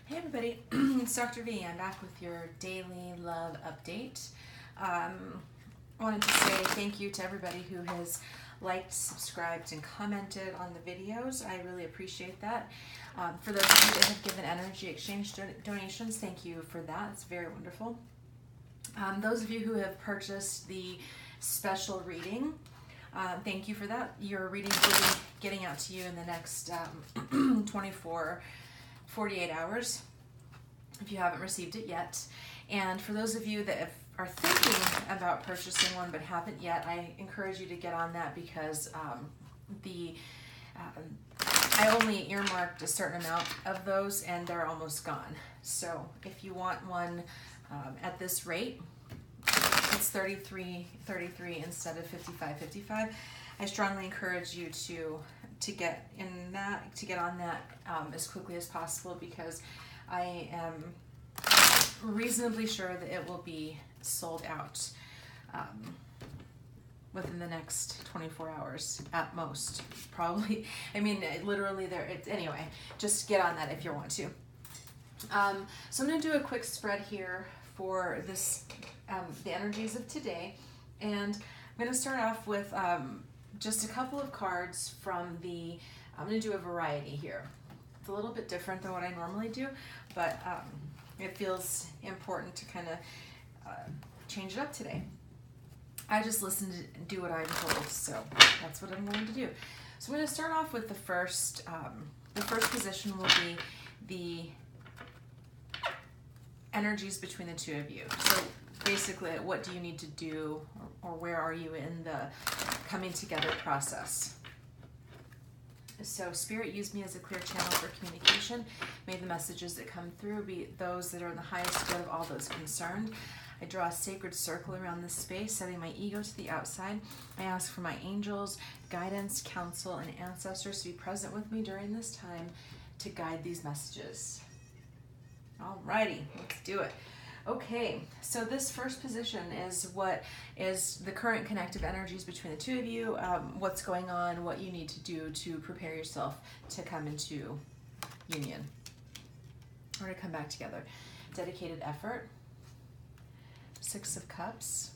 Hey everybody, it's Dr. V. I'm back with your daily love update. I wanted to say thank you to everybody who has liked, subscribed, and commented on the videos. I really appreciate that. For those of you that have given energy exchange donations, thank you for that. It's very wonderful. Those of you who have purchased the special reading, thank you for that. Your reading will be getting out to you in the next 48 hours if you haven't received it yet. And for those of you that are thinking about purchasing one but haven't yet, I encourage you to get on that because I only earmarked a certain amount of those and they're almost gone. So if you want one at this rate, it's $33.33 instead of $55.55. I strongly encourage you to get on that as quickly as possible because I am reasonably sure that it will be sold out within the next 24 hours at most, probably. I mean, literally anyway, just get on that if you want to. So I'm going to do a quick spread here for this, the energies of today, and I'm going to start off with just a couple of cards from I'm going to do a variety here. It's a little bit different than what I normally do, but it feels important to kind of change it up today. I just listen to do what I'm told, so that's what I'm going to do. So I'm going to start off with the first position will be the energies between the two of you. So basically, what do you need to do, or where are you in the coming together process? So Spirit, use me as a clear channel for communication. May the messages that come through be those that are in the highest good of all those concerned. I draw a sacred circle around this space, setting my ego to the outside. I ask for my angels, guidance, counsel, and ancestors to be present with me during this time to guide these messages. Alrighty, let's do it. Okay, so this first position is what is the current connective energies between the two of you, what's going on, what you need to do to prepare yourself to come into union or to come back together. Dedicated effort, Six of Cups,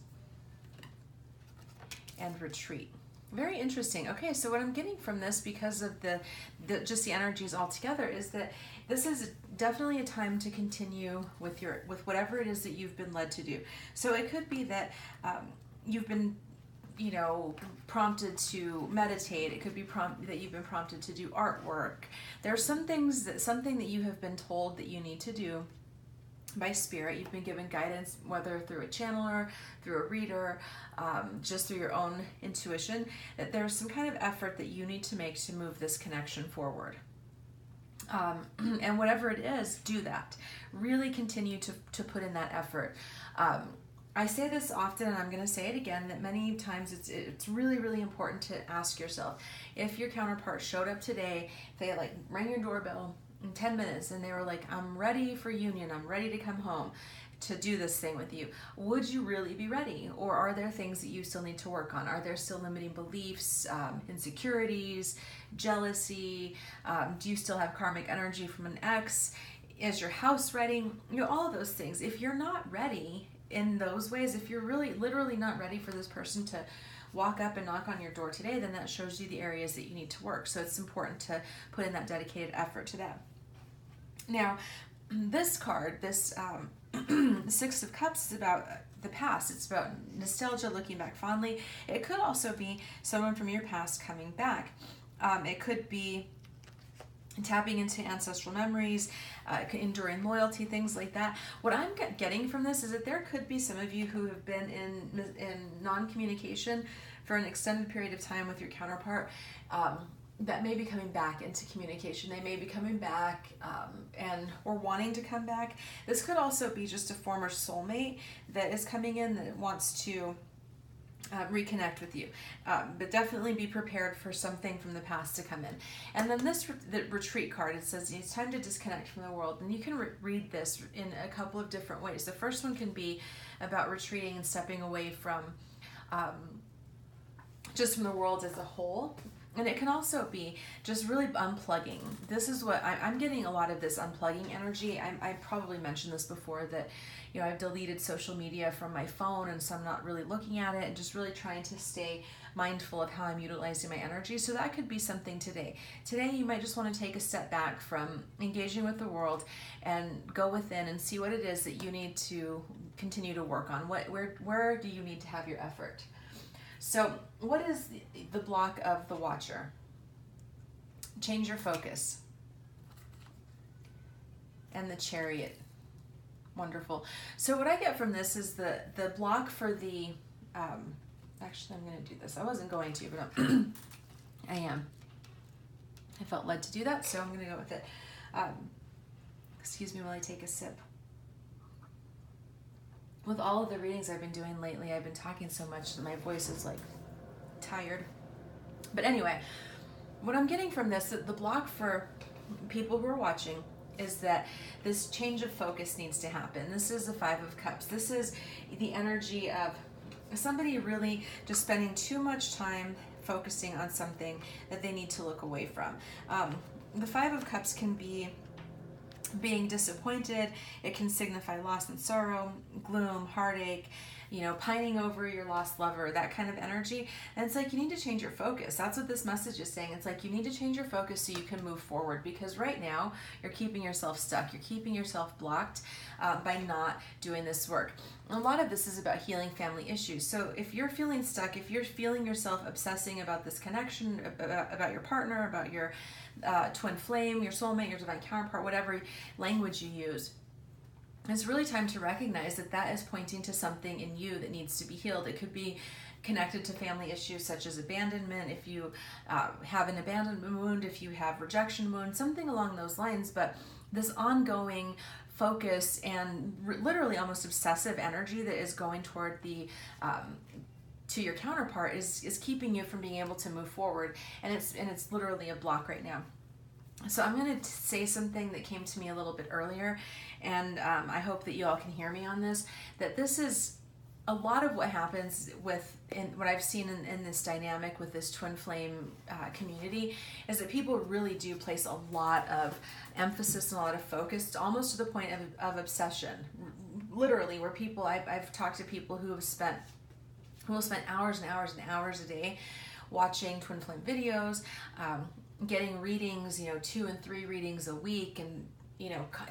and retreat. Very interesting. Okay, so what I'm getting from this, because of just the energies all together, is that this is definitely a time to continue with whatever it is that you've been led to do. So it could be that you've been, prompted to meditate. It could be that you've been prompted to do artwork. There are something that you have been told that you need to do by Spirit. You've been given guidance, whether through a channeler, through a reader, just through your own intuition, that there's some kind of effort that you need to make to move this connection forward. And whatever it is, do that. Really continue to put in that effort. I say this often, and I'm going to say it again, that many times it's really, really important to ask yourself, if your counterpart showed up today, they rang your doorbell in 10 minutes and they were like, I'm ready for union, I'm ready to come home to do this thing with you, would you really be ready? Or are there things that you still need to work on? Are there still limiting beliefs, insecurities, jealousy? Do you still have karmic energy from an ex? Is your house ready? All of those things. If you're not ready in those ways, if you're really literally not ready for this person to walk up and knock on your door today, then that shows you the areas that you need to work. So it's important to put in that dedicated effort to that. Now, this card, this Six of Cups, is about the past. It's about nostalgia, looking back fondly. It could also be someone from your past coming back. It could be tapping into ancestral memories, enduring loyalty, things like that. What I'm getting from this is that there could be some of you who have been in non-communication for an extended period of time with your counterpart, that may be coming back into communication. They may be coming back or wanting to come back. This could also be just a former soulmate that is coming in that wants to reconnect with you, but definitely be prepared for something from the past to come in. And then the retreat card, it says it's time to disconnect from the world, and you can read this in a couple of different ways. The first one can be about retreating and stepping away from just from the world as a whole, And it can also be just really unplugging. This is what I'm getting a lot of this unplugging energy. I probably mentioned this before that, I've deleted social media from my phone, and so I'm not really looking at it, and just really trying to stay mindful of how I'm utilizing my energy. So that could be something today. Today you might just want to take a step back from engaging with the world and go within and see what it is that you need to continue to work on. Where do you need to have your effort? So what is the block of the Watcher? Change your focus. And the Chariot. Wonderful. So what I get from this is the block for the, actually I'm going to do this. I wasn't going to, but I am. I felt led to do that, so I'm going to go with it. Excuse me while I take a sip. With all of the readings I've been doing lately, I've been talking so much that my voice is like tired. But anyway, what I'm getting from this, the block for people who are watching, is that this change of focus needs to happen. This is the Five of Cups. This is the energy of somebody really just spending too much time focusing on something that they need to look away from. The Five of Cups can be being disappointed. It can signify loss and sorrow, gloom, heartache, pining over your lost lover, that kind of energy. And it's like you need to change your focus. That's what this message is saying. It's like you need to change your focus so you can move forward, because right now you're keeping yourself stuck. You're keeping yourself blocked by not doing this work. A lot of this is about healing family issues. So if you're feeling stuck, if you're feeling yourself obsessing about this connection, about your partner, about your twin flame, your soulmate, your divine counterpart, whatever language you use, it's really time to recognize that that is pointing to something in you that needs to be healed. It could be connected to family issues such as abandonment, if you have an abandonment wound, if you have rejection wound, something along those lines. But this ongoing focus and literally almost obsessive energy that is going toward the to your counterpart is keeping you from being able to move forward, and it's literally a block right now. So I'm going to say something that came to me a little bit earlier, and I hope that you all can hear me on this, that this is a lot of what happens in what I've seen in this dynamic with this twin flame community, is that people really do place a lot of emphasis and a lot of focus, almost to the point of obsession, literally, where people, I've talked to people who will spend hours and hours and hours a day watching twin flame videos, getting readings, 2 and 3 readings a week, and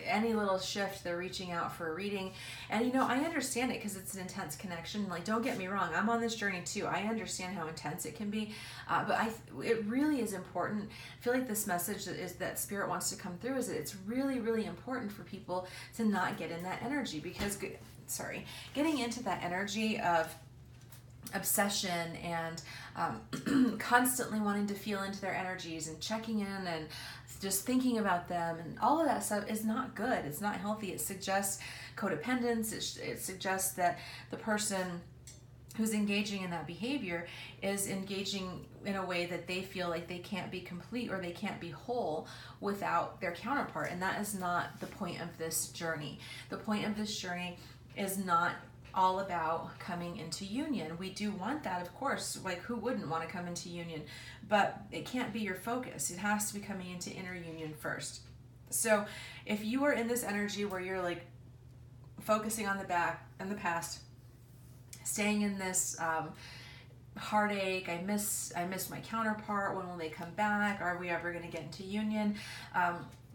any little shift, they're reaching out for a reading. And I understand it because it's an intense connection. Like, don't get me wrong, I'm on this journey too. I understand how intense it can be, but it really is important. I feel like this message that Spirit wants to come through is that it's really, really important for people to not get in that energy, because getting into that energy of obsession and constantly wanting to feel into their energies and checking in and just thinking about them and all of that stuff is not good. It's not healthy. It suggests codependence. It suggests that the person who's engaging in that behavior is engaging in a way that they feel like they can't be complete or they can't be whole without their counterpart. And that is not the point of this journey. The point of this journey is not all about coming into union. We do want that, of course. Like, who wouldn't want to come into union? But it can't be your focus. It has to be coming into inner union first. So if you are in this energy where you're like focusing on the back and the past, staying in this heartache, I miss my counterpart, when will they come back? Are we ever going to get into union?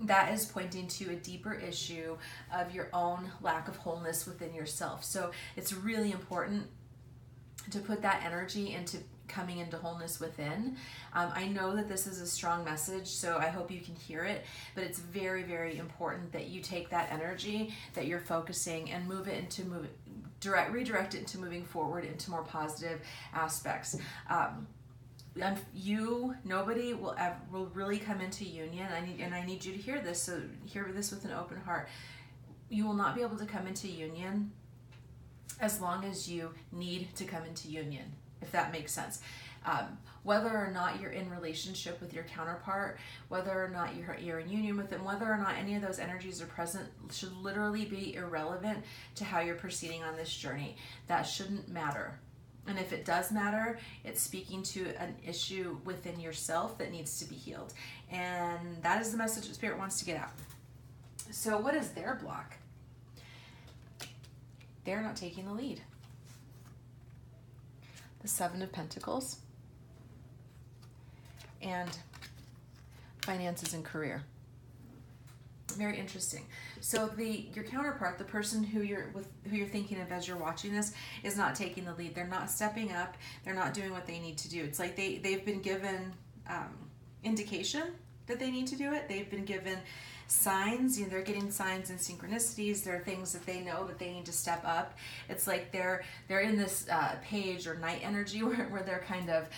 That is pointing to a deeper issue of your own lack of wholeness within yourself. So it's really important to put that energy into coming into wholeness within. I know that this is a strong message, so I hope you can hear it, but it's very, very important that you take that energy that you're focusing and redirect it into moving forward into more positive aspects. Nobody will really come into union. I need you to hear this. So hear this with an open heart. You will not be able to come into union as long as you need to come into union, if that makes sense. Whether or not you're in relationship with your counterpart, whether or not you're in union with them, whether or not any of those energies are present, should literally be irrelevant to how you're proceeding on this journey. That shouldn't matter. And if it does matter, it's speaking to an issue within yourself that needs to be healed. And that is the message that Spirit wants to get out. So what is their block? They're not taking the lead. The Seven of Pentacles and finances and career. Very interesting. So your counterpart, the person who you're thinking of as you're watching this, is not taking the lead. They're not stepping up. They're not doing what they need to do. It's like they've been given indication that they need to do it. They've been given signs. They're getting signs and synchronicities. There are things that they know that they need to step up. It's like they're in this page or night energy where they're kind of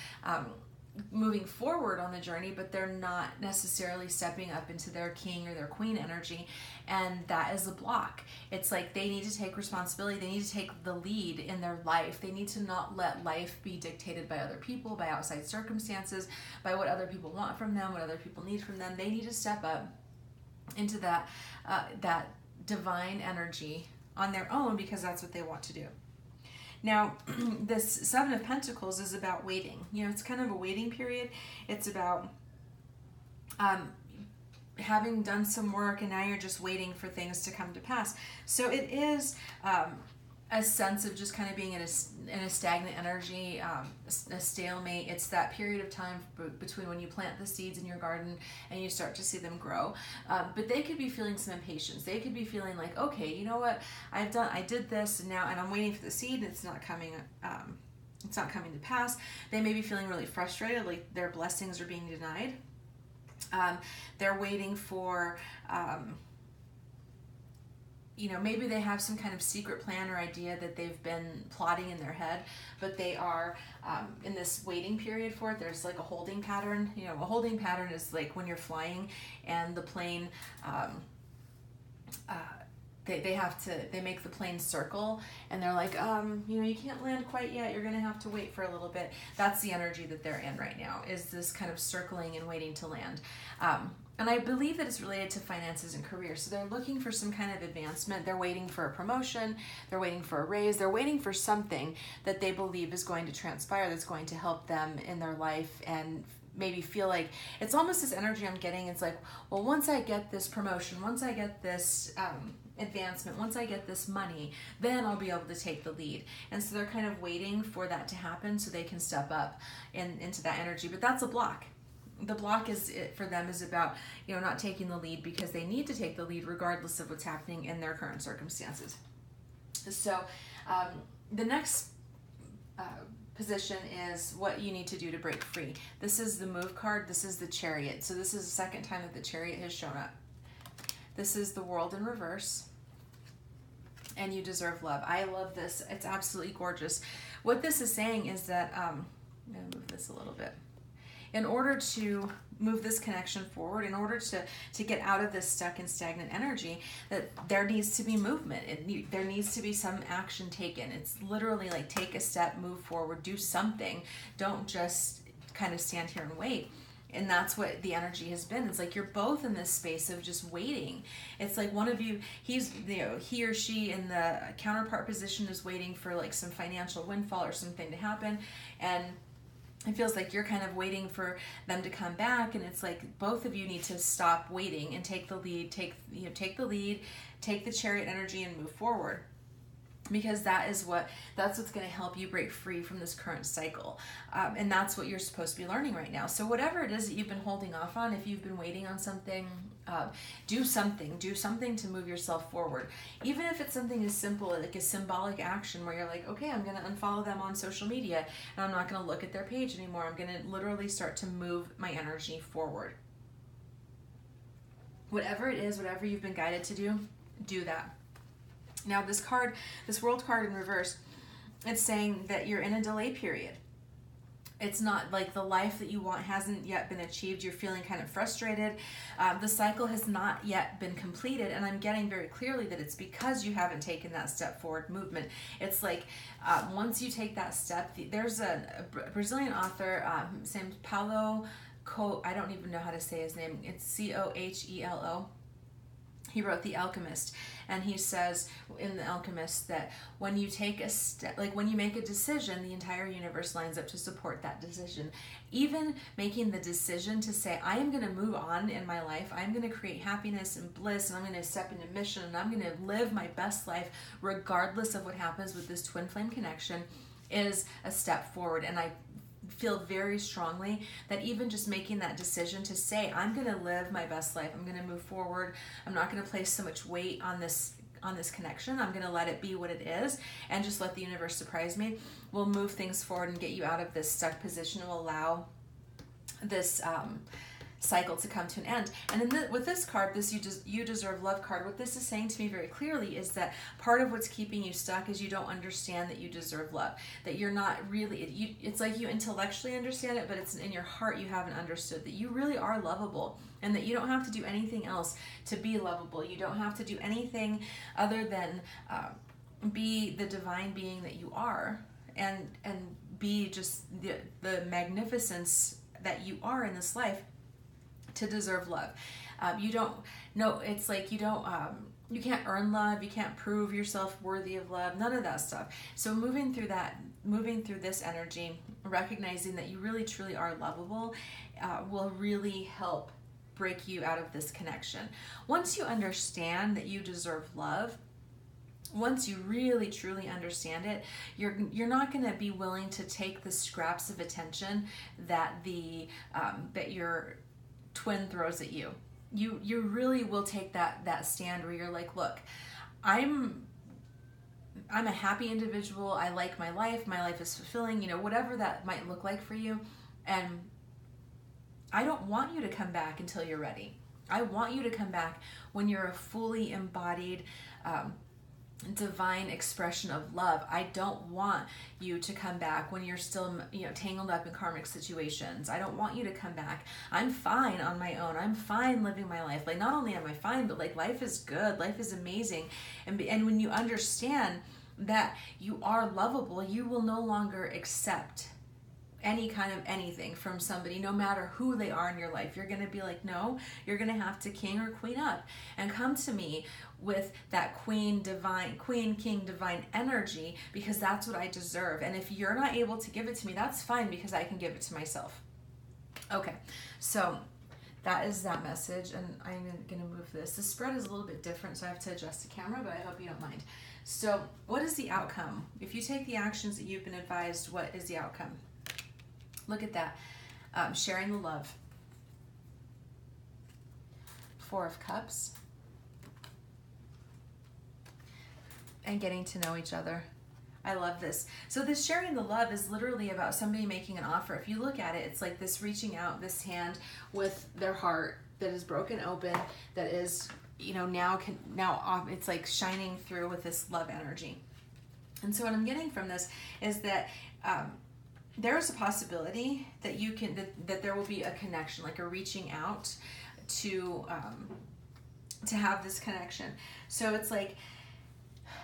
moving forward on the journey, but they're not necessarily stepping up into their king or their queen energy, and that is a block. It's like they need to take responsibility. They need to take the lead in their life. They need to not let life be dictated by other people, by outside circumstances, by what other people want from them, what other people need from them. They need to step up into that divine energy on their own, because that's what they want to do. Now, this Seven of Pentacles is about waiting. It's kind of a waiting period. It's about having done some work, and now you're just waiting for things to come to pass. So it is a sense of just kind of being in a stagnant energy, a stalemate. It's that period of time between when you plant the seeds in your garden and you start to see them grow. But they could be feeling some impatience. They could be feeling like, okay, you know what, I did this, and I'm waiting for the seed, and it's not coming to pass. They may be feeling really frustrated, like their blessings are being denied. They're waiting for maybe they have some kind of secret plan or idea that they've been plotting in their head, but they are in this waiting period for it. There's like a holding pattern. A holding pattern is like when you're flying and the plane, they make the plane circle, and they're like, you can't land quite yet. You're going to have to wait for a little bit. That's the energy that they're in right now, is this kind of circling and waiting to land. And I believe that it's related to finances and career. So they're looking for some kind of advancement. They're waiting for a promotion. They're waiting for a raise. They're waiting for something that they believe is going to transpire, that's going to help them in their life, and maybe feel like it's almost this energy I'm getting. It's like, well, once I get this promotion, once I get this advancement, once I get this money, then I'll be able to take the lead. And so they're kind of waiting for that to happen so they can step up into that energy. But that's a block. The block for them is about not taking the lead, because they need to take the lead regardless of what's happening in their current circumstances. So the next position is what you need to do to break free. This is the Move card. This is the Chariot. So this is the second time that the Chariot has shown up. This is the World in reverse. And you deserve love. I love this. It's absolutely gorgeous. What this is saying is that, I'm going to move this a little bit. In order to move this connection forward, in order to get out of this stuck and stagnant energy, that there needs to be movement. There needs to be some action taken. It's literally like, take a step, move forward, do something. Don't just kind of stand here and wait. And that's what the energy has been. It's like you're both in this space of just waiting. It's like one of you, he or she in the counterpart position is waiting for like some financial windfall or something to happen, and it feels like you're kind of waiting for them to come back, and it's like both of you need to stop waiting and take the lead. Take the Chariot energy and move forward, because that's what's going to help you break free from this current cycle, and that's what you're supposed to be learning right now. So whatever it is that you've been holding off on, if you've been waiting on something, do something to move yourself forward. Even if it's something as simple, like a symbolic action where you're like, okay, I'm going to unfollow them on social media, and I'm not going to look at their page anymore. I'm going to literally start to move my energy forward. Whatever it is, whatever you've been guided to do that. Now this World card in reverse, it's saying that you're in a delay period. It's not like the life that you want hasn't yet been achieved. You're feeling kind of frustrated. The cycle has not yet been completed, and I'm getting very clearly that it's because you haven't taken that step forward movement. It's like once you take that step, there's a Brazilian author, his name's Paulo I don't even know how to say his name. It's Cohelo. he wrote The Alchemist, and he says in The Alchemist that when you take a step, like when you make a decision, the entire universe lines up to support that decision. Even making the decision to say, I am going to move on in my life, I'm going to create happiness and bliss, and I'm going to step into mission, and I'm going to live my best life regardless of what happens with this twin flame connection, is a step forward. And I feel very strongly that even just making that decision to say, I'm going to live my best life, I'm going to move forward, I'm not going to place so much weight on this connection, I'm going to let it be what it is and just let the universe surprise me, will move things forward and get you out of this stuck position, and will allow this cycle to come to an end. And then with this card, this you deserve love card, what this is saying to me very clearly is that part of what's keeping you stuck is you don't understand that you deserve love, that you're not really, it's like you intellectually understand it, but it's in your heart you haven't understood that you really are lovable, and that you don't have to do anything else to be lovable. You don't have to do anything other than be the divine being that you are, and be just the magnificence that you are in this life to deserve love. You don't know, it's like you don't, you can't earn love, you can't prove yourself worthy of love, none of that stuff. So moving through this energy, recognizing that you really truly are lovable, will really help break you out of this connection. Once you understand that you deserve love, once you really truly understand it, you're not going to be willing to take the scraps of attention that that your twin throws at you. You really will take that stand where you're like, look, I'm a happy individual, I like my life is fulfilling, whatever that might look like for you, and I don't want you to come back until you're ready. I want you to come back when you're a fully embodied divine expression of love. I don't want you to come back when you're still tangled up in karmic situations. I don't want you to come back. I'm fine on my own. I'm fine living my life. Like, not only am I fine, but like life is good, life is amazing. And when you understand that you are lovable, you will no longer accept any kind of anything from somebody, no matter who they are in your life. You're going to be like, no, you're going to have to king or queen up and come to me with that queen, king, divine energy, because that's what I deserve. And if you're not able to give it to me, that's fine, because I can give it to myself. Okay, so that is that message, and I'm going to move this. The spread is a little bit different, so I have to adjust the camera, but I hope you don't mind. So what is the outcome? If you take the actions that you've been advised, what is the outcome? Look at that. Sharing the love. Four of Cups. And getting to know each other. I love this. So this sharing the love is literally about somebody making an offer. If you look at it, it's like this reaching out, this hand with their heart that is broken open, that is, now it's like shining through with this love energy. And so what I'm getting from this is that there is a possibility that that there will be a connection, like a reaching out to have this connection. So it's like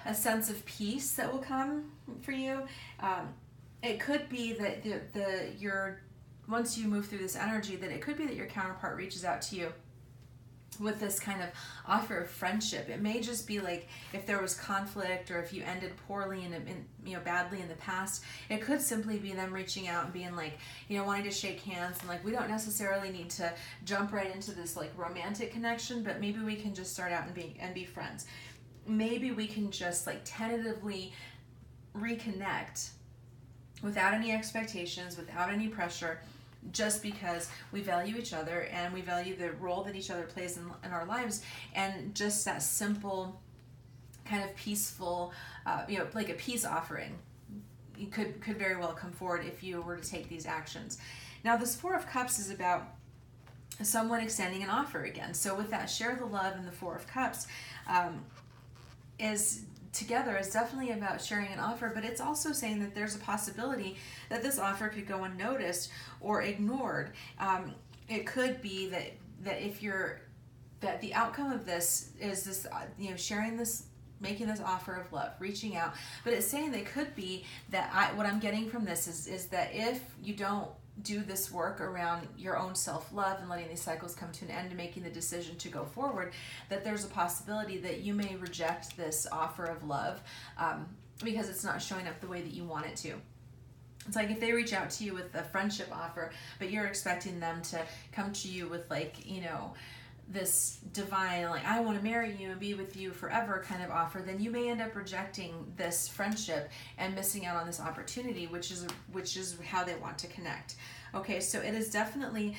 a sense of peace that will come for you. It could be that once you move through this energy, that it could be that your counterpart reaches out to you with this kind of offer of friendship. It may just be like if there was conflict, or if you ended poorly and badly in the past, it could simply be them reaching out and being like, wanting to shake hands, and like, we don't necessarily need to jump right into this like romantic connection, but maybe we can just start out and be friends. Maybe we can just like tentatively reconnect without any expectations, without any pressure, just because we value each other and we value the role that each other plays in our lives, and just that simple kind of peaceful, like a peace offering, you could very well come forward if you were to take these actions. Now this Four of Cups is about someone extending an offer again. So with that, share the love and the Four of Cups is definitely about sharing an offer, but it's also saying that there's a possibility that this offer could go unnoticed or ignored. It could be that the outcome of this is this, sharing this, making this offer of love, reaching out. But it's saying that it could be that what I'm getting from this is that if you don't do this work around your own self-love and letting these cycles come to an end and making the decision to go forward, that there's a possibility that you may reject this offer of love because it's not showing up the way that you want it to. It's like if they reach out to you with a friendship offer, but you're expecting them to come to you with like, you know, this divine, like, I want to marry you and be with you forever kind of offer, then you may end up rejecting this friendship and missing out on this opportunity, which is how they want to connect. Okay, so it is definitely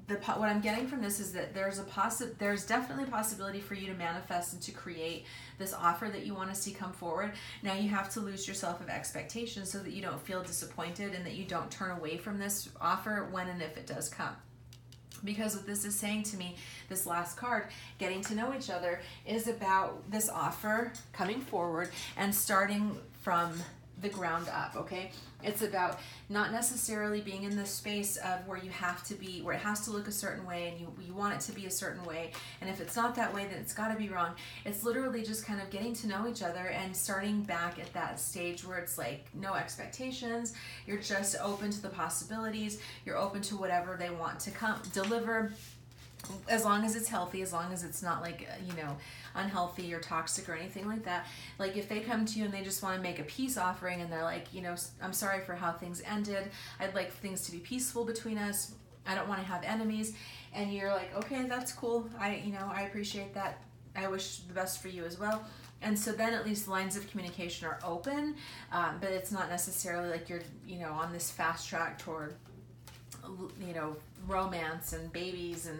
what I'm getting from this is that there's definitely a possibility for you to manifest and to create this offer that you want to see come forward. Now you have to lose yourself of expectations so that you don't feel disappointed and that you don't turn away from this offer when and if it does come. Because what this is saying to me, this last card, getting to know each other, is about this offer coming forward and starting from the ground up, okay? It's about not necessarily being in this space of where you have to be, where it has to look a certain way and you want it to be a certain way. And if it's not that way, then it's got to be wrong. It's literally just kind of getting to know each other and starting back at that stage where it's like no expectations. You're just open to the possibilities. You're open to whatever they want to deliver. As long as it's healthy, as long as it's not like, you know, unhealthy or toxic or anything like that. Like if they come to you and they just want to make a peace offering and they're like, you know, I'm sorry for how things ended. I'd like things to be peaceful between us. I don't want to have enemies. And you're like, okay, that's cool. I appreciate that. I wish the best for you as well. And so then at least lines of communication are open, but it's not necessarily like you're, you know, on this fast track toward, you know, romance and babies and,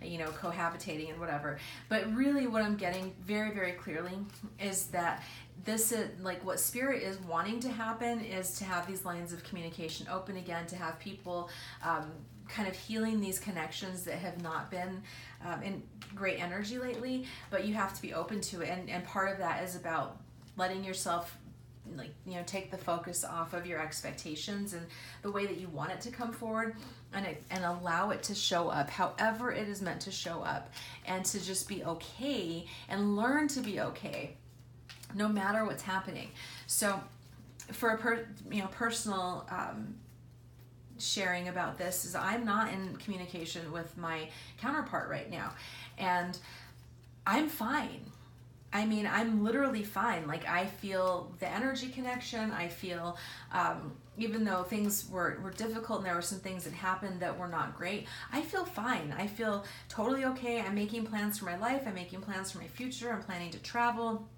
you know, cohabitating and whatever. But really what I'm getting very, very clearly is that this is like what Spirit is wanting to happen is to have these lines of communication open again, to have people kind of healing these connections that have not been in great energy lately, but you have to be open to it. And part of that is about letting yourself, like, you know, take the focus off of your expectations and the way that you want it to come forward, and allow it to show up however it is meant to show up, and to just be okay and learn to be okay no matter what's happening. So for a personal sharing about this is I'm not in communication with my counterpart right now, and I'm fine. I mean, I'm literally fine. Like, I feel the energy connection. I feel, even though things were difficult and there were some things that happened that were not great, I feel fine. I feel totally okay. I'm making plans for my life. I'm making plans for my future. I'm planning to travel.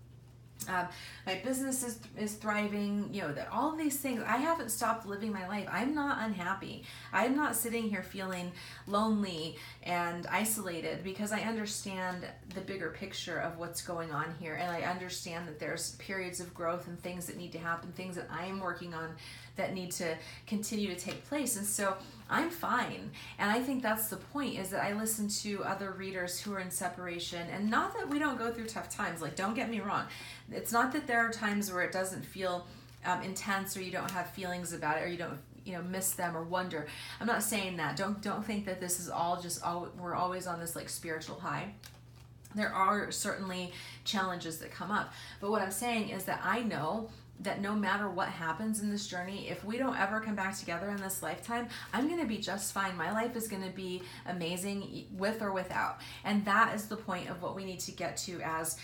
My business is thriving, you know, that all of these things. I haven't stopped living my life. I'm not unhappy. I'm not sitting here feeling lonely and isolated, because I understand the bigger picture of what's going on here. And I understand that there's periods of growth and things that need to happen, things that I am working on that need to continue to take place. And so I'm fine. And I think that's the point, is that I listen to other readers who are in separation, and not that we don't go through tough times. Like, don't get me wrong. It's not that there are times where it doesn't feel intense, or you don't have feelings about it, or you don't, you know, miss them or wonder. I'm not saying that. Don't think that this is all just we're always on this like spiritual high. There are certainly challenges that come up. But what I'm saying is that I know that no matter what happens in this journey, if we don't ever come back together in this lifetime, I'm going to be just fine. My life is going to be amazing with or without. And that is the point of what we need to get to as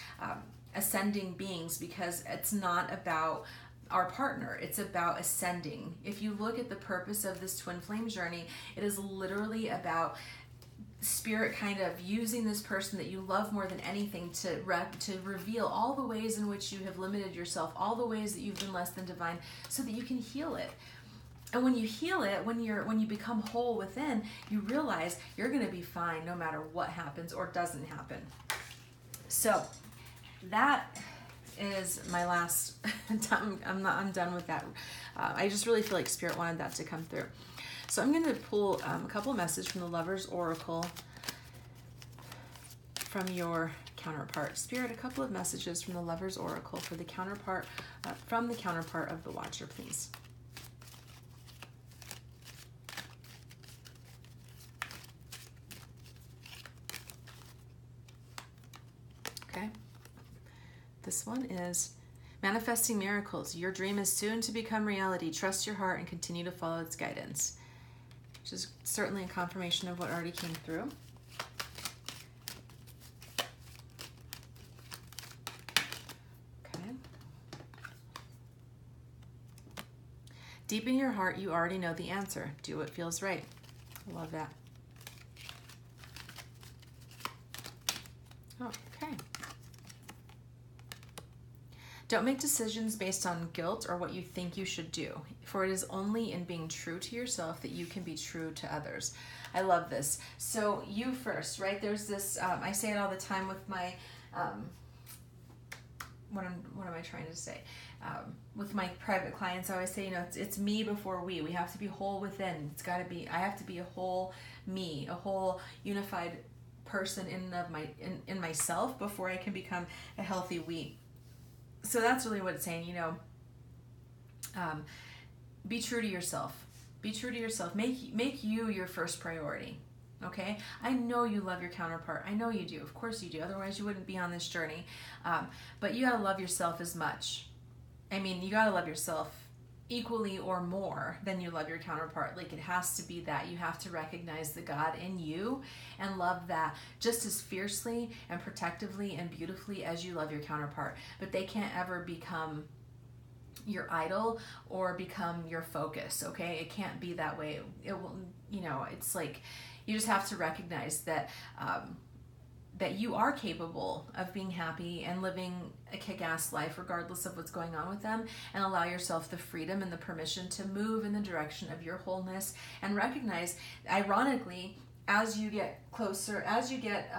ascending beings, because it's not about our partner, it's about ascending. If you look at the purpose of this twin flame journey, it is literally about Spirit kind of using this person that you love more than anything to reveal all the ways in which you have limited yourself, all the ways that you've been less than divine, so that you can heal it. And when you heal it, when you become whole within, you realize you're going to be fine no matter what happens or doesn't happen. So that is my last time. I'm done with that. I just really feel like Spirit wanted that to come through. So I'm going to pull a couple of messages from the Lover's Oracle from your counterpart. Spirit, a couple of messages from the Lover's Oracle for the counterpart, from the counterpart of the Watcher, please. Okay. This one is, Manifesting miracles. Your dream is soon to become reality. Trust your heart and continue to follow its guidance. Which is certainly a confirmation of what already came through. Okay. Deep in your heart, you already know the answer. Do what feels right. I love that. Okay. Don't make decisions based on guilt or what you think you should do, for it is only in being true to yourself that you can be true to others. I love this. So you first, right? There's this, I say it all the time with my, what am I trying to say? With my private clients, I always say, you know, it's me before we. We have to be whole within. It's got to be, I have to be a whole me, a whole unified person in myself before I can become a healthy we. So that's really what it's saying, you know, be true to yourself. Be true to yourself. Make you your first priority, okay? I know you love your counterpart. I know you do. Of course you do. Otherwise you wouldn't be on this journey. But you gotta love yourself as much. I mean, you gotta love yourself equally or more than you love your counterpart. Like, it has to be that. You have to recognize the God in you and love that just as fiercely and protectively and beautifully as you love your counterpart. But they can't ever become your idol or become your focus, okay? It can't be that way. It will, you know, it's like you just have to recognize that that you are capable of being happy and living a kick-ass life regardless of what's going on with them, and allow yourself the freedom and the permission to move in the direction of your wholeness, and recognize, ironically, as you get closer, as you get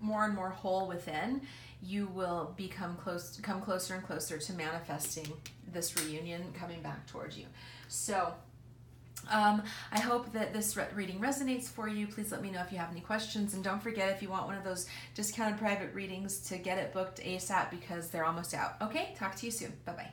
more and more whole within, you will come closer and closer to manifesting this reunion coming back towards you. So I hope that this reading resonates for you. Please let me know if you have any questions. And don't forget, if you want one of those discounted private readings, to get it booked ASAP because they're almost out. Okay, talk to you soon. Bye-bye.